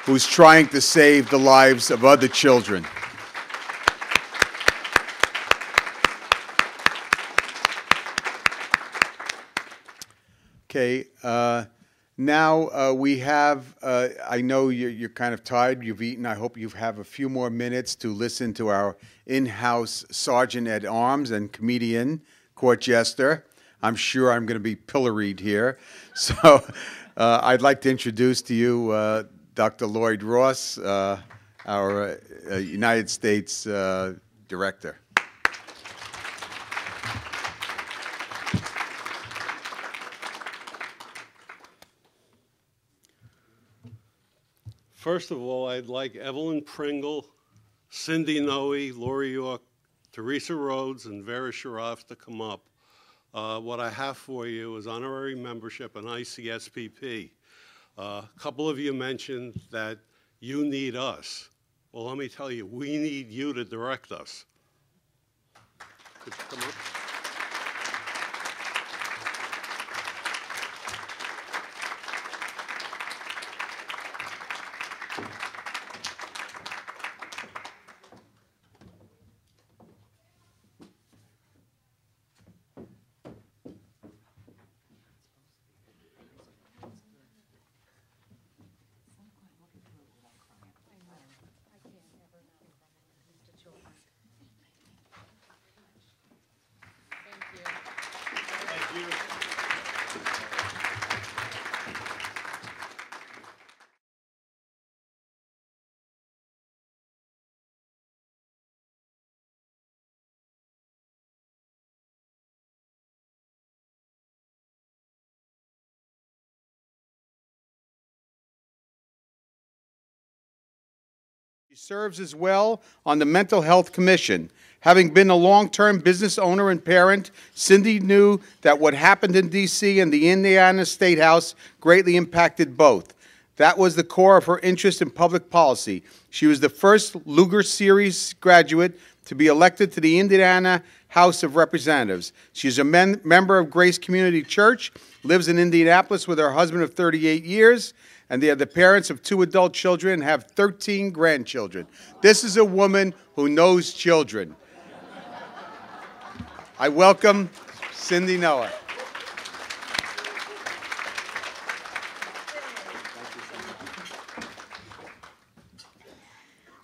who's trying to save the lives of other children. Okay, now we have, I know you're kind of tired, you've eaten. I hope you have a few more minutes to listen to our in-house Sergeant at Arms and comedian, court jester. I'm sure I'm going to be pilloried here. So I'd like to introduce to you Dr. Lloyd Ross, our United States Director. First of all, I'd like Evelyn Pringle, Cindy Noe, Lori York, Teresa Rhodes, and Vera Sharaf to come up. What I have for you is honorary membership in ICSPP. A couple of you mentioned that you need us. Well, let me tell you, we need you to direct us. Could you come up? She serves as well on the Mental Health Commission. Having been a long-term business owner and parent, Cindy knew that what happened in D.C. and the Indiana State House greatly impacted both. That was the core of her interest in public policy. She was the first Lugar Series graduate to be elected to the Indiana House of Representatives. She's a member of Grace Community Church, lives in Indianapolis with her husband of 38 years, and they are the parents of 2 adult children and have 13 grandchildren. This is a woman who knows children. I welcome Cindy Noah.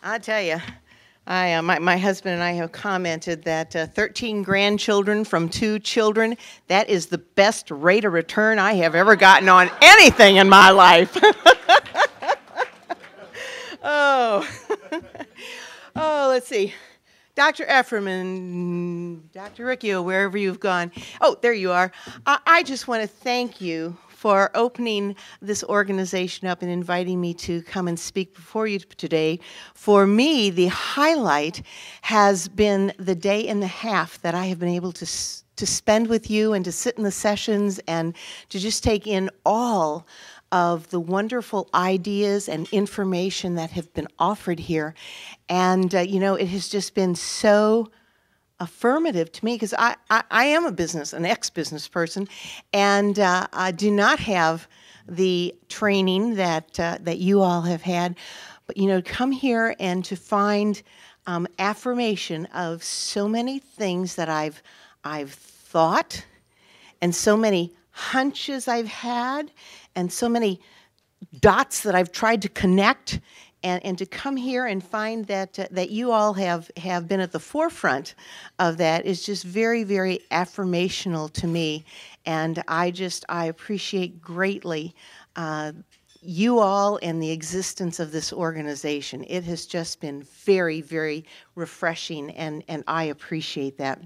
I tell you, my husband and I have commented that 13 grandchildren from 2 children, that is the best rate of return I have ever gotten on anything in my life. Oh, let's see. Dr. Efferman, Dr. Riccio, wherever you've gone. Oh, there you are. I just want to thank you for opening this organization up and inviting me to come and speak before you today. For me, the highlight has been the day and a half that I have been able to spend with you and to sit in the sessions and to just take in all of the wonderful ideas and information that have been offered here. And, you know, it has just been so affirmative to me because I am an ex-business person, and I do not have the training that you all have had. But, you know, come here and to find affirmation of so many things that I've thought, and so many hunches I've had, and so many dots that I've tried to connect, and to come here and find that you all have been at the forefront of that is just very, very affirmational to me. And I appreciate greatly you all and the existence of this organization. It has just been very, very refreshing, and I appreciate that.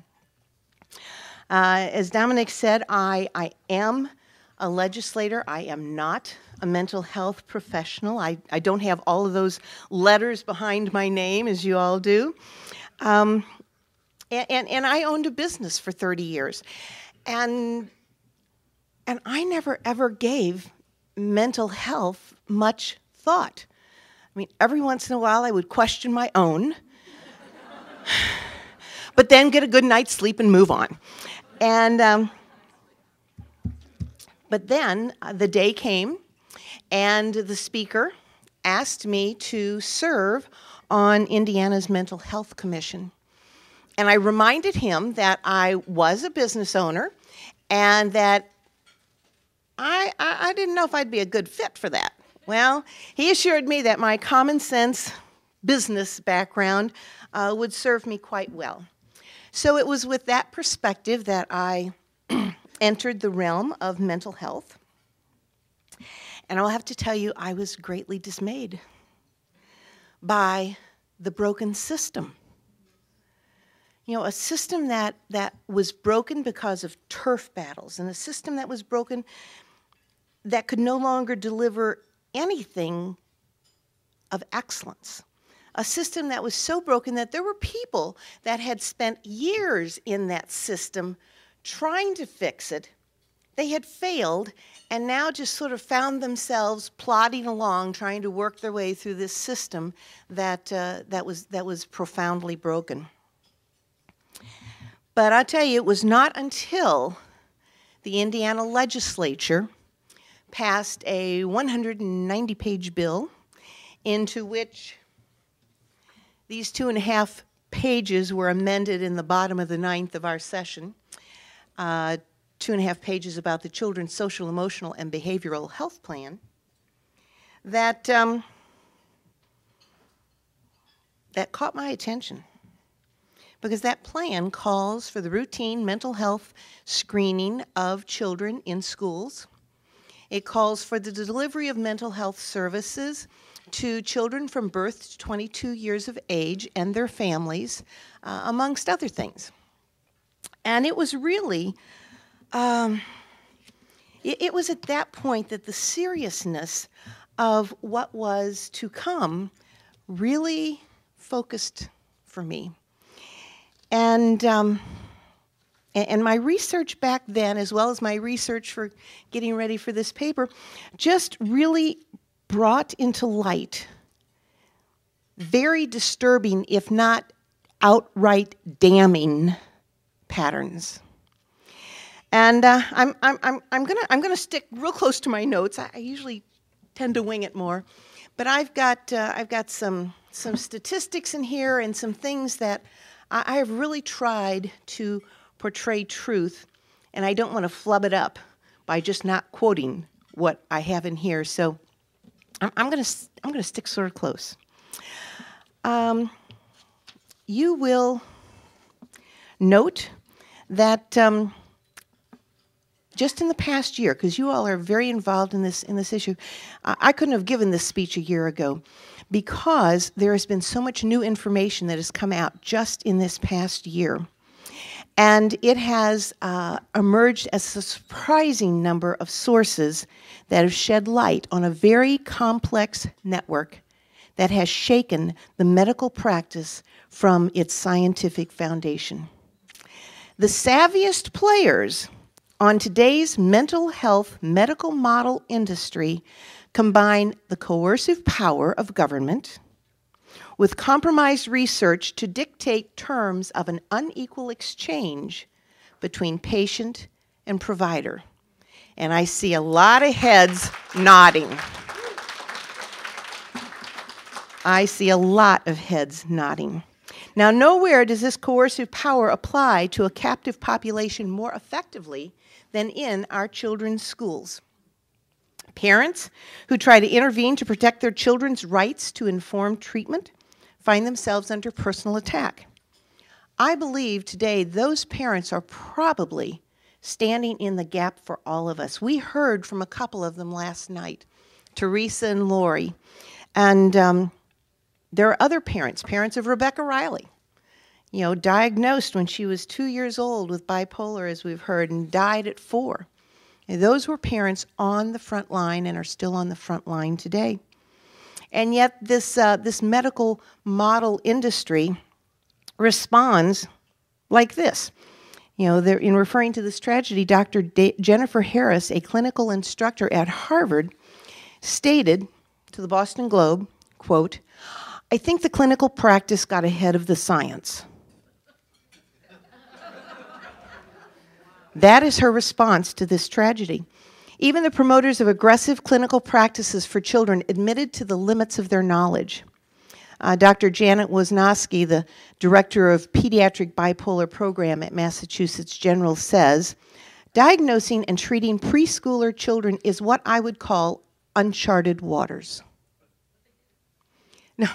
As Dominic said, I am a legislator. I am not a mental health professional. I don't have all of those letters behind my name as you all do. And I owned a business for 30 years. And I never ever gave mental health much thought. I mean, every once in a while I would question my own, but then get a good night's sleep and move on. And but then the day came, and the speaker asked me to serve on Indiana's Mental Health Commission. And I reminded him that I was a business owner and that I didn't know if I'd be a good fit for that. Well, he assured me that my common sense business background would serve me quite well. So it was with that perspective that I entered the realm of mental health. And I'll have to tell you, I was greatly dismayed by the broken system. You know, a system that was broken because of turf battles, and a system that was broken that could no longer deliver anything of excellence. A system that was so broken that there were people that had spent years in that system trying to fix it. They had failed and now just sort of found themselves plodding along, trying to work their way through this system that was profoundly broken. But I'll tell you, it was not until the Indiana legislature passed a 190-page bill into which these 2.5 pages were amended in the bottom of the 9th of our session. 2.5 pages about the Children's Social, Emotional, and Behavioral Health Plan. That caught my attention, because that plan calls for the routine mental health screening of children in schools. It calls for the delivery of mental health services to children from birth to 22 years of age and their families, amongst other things. And it was really, it was at that point that the seriousness of what was to come really focused for me. And my research back then, as well as my research for getting ready for this paper, just really brought into light very disturbing, if not outright damning, patterns. And I'm gonna stick real close to my notes. I usually tend to wing it more, but I've got some statistics in here and some things that I have really tried to portray truth, and I don't want to flub it up by just not quoting what I have in here. So I'm gonna stick sort of close. You will note that just in the past year, because you all are very involved in this issue, I couldn't have given this speech a year ago, because there has been so much new information that has come out just in this past year. And it has emerged as a surprising number of sources that have shed light on a very complex network that has shaken the medical practice from its scientific foundation. The savviest players on today's mental health medical model industry combine the coercive power of government with compromised research to dictate terms of an unequal exchange between patient and provider. And I see a lot of heads nodding. I see a lot of heads nodding. Now, nowhere does this coercive power apply to a captive population more effectively than in our children's schools. Parents who try to intervene to protect their children's rights to informed treatment find themselves under personal attack. I believe today those parents are probably standing in the gap for all of us. We heard from a couple of them last night, Teresa and Lori. And there are other parents of Rebecca Riley, diagnosed when she was 2 years old with bipolar, as we've heard, and died at 4. And those were parents on the front line and are still on the front line today. And yet this medical model industry responds like this. In referring to this tragedy, Dr. Jennifer Harris, a clinical instructor at Harvard, stated to the Boston Globe, quote, "I think the clinical practice got ahead of the science." That is her response to this tragedy. Even the promoters of aggressive clinical practices for children admitted to the limits of their knowledge. Dr. Janet Woznoski, the director of pediatric bipolar program at Massachusetts General, says, diagnosing and treating preschooler children is what I would call uncharted waters. Now,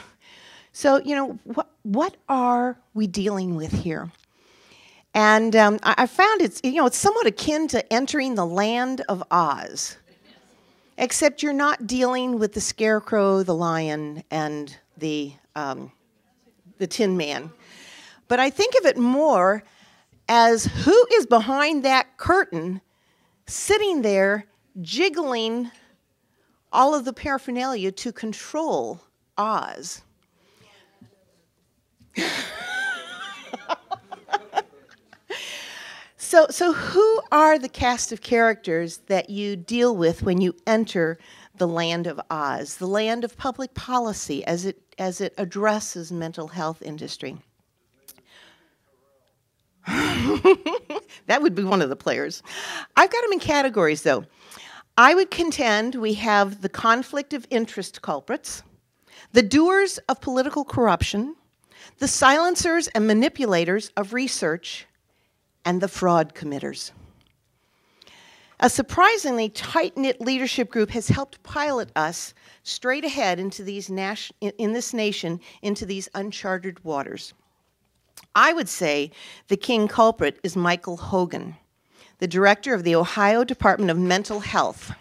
so, you know, what are we dealing with here? And I found it's somewhat akin to entering the land of Oz, except you're not dealing with the scarecrow, the lion, and the Tin Man. But I think of it more as who is behind that curtain, sitting there, jiggling all of the paraphernalia to control Oz. So who are the cast of characters that you deal with when you enter the land of Oz, the land of public policy as it addresses mental health industry? That would be one of the players. I've got them in categories, though. I would contend we have the conflict of interest culprits, the doers of political corruption, the silencers and manipulators of research, and the fraud committers. A surprisingly tight-knit leadership group has helped pilot us straight ahead into these in this nation into these uncharted waters. I would say the king culprit is Michael Hogan, the director of the Ohio Department of Mental Health.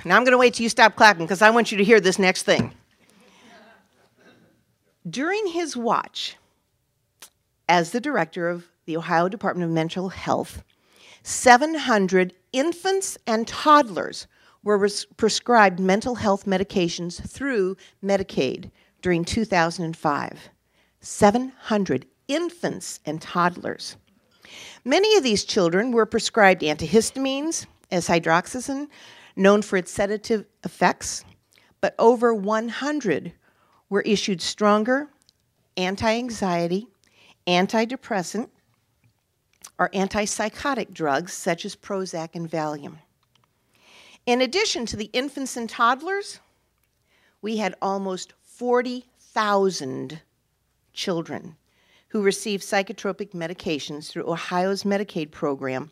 Now I'm going to wait till you stop clapping because I want you to hear this next thing. During his watch as the director of the Ohio Department of Mental Health, 700 infants and toddlers were prescribed mental health medications through Medicaid during 2005. 700 infants and toddlers. Many of these children were prescribed antihistamines, as hydroxyzine, known for its sedative effects, but over 100 were issued stronger anti-anxiety, antidepressant, or antipsychotic drugs such as Prozac and Valium. In addition to the infants and toddlers, we had almost 40,000 children who received psychotropic medications through Ohio's Medicaid program,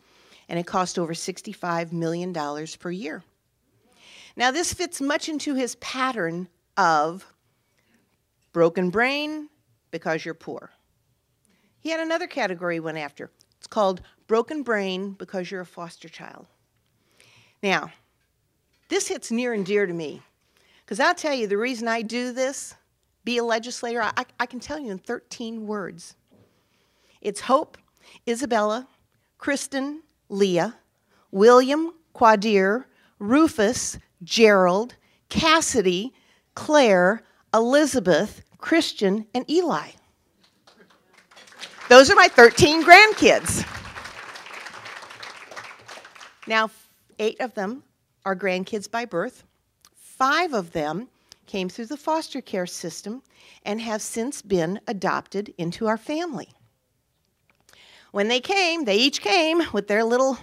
and it cost over $65 million per year. Now, this fits much into his pattern of broken brain because you're poor. He had another category he went after. It's called broken brain because you're a foster child. Now, this hits near and dear to me, because I'll tell you the reason I do this, be a legislator, I can tell you in 13 words. It's Hope, Isabella, Kristen, Leah, William, Quadir, Rufus, Gerald, Cassidy, Claire, Elizabeth, Christian, and Eli. Those are my 13 grandkids. Now, 8 of them are grandkids by birth. 5 of them came through the foster care system and have since been adopted into our family. When they came, they each came with their little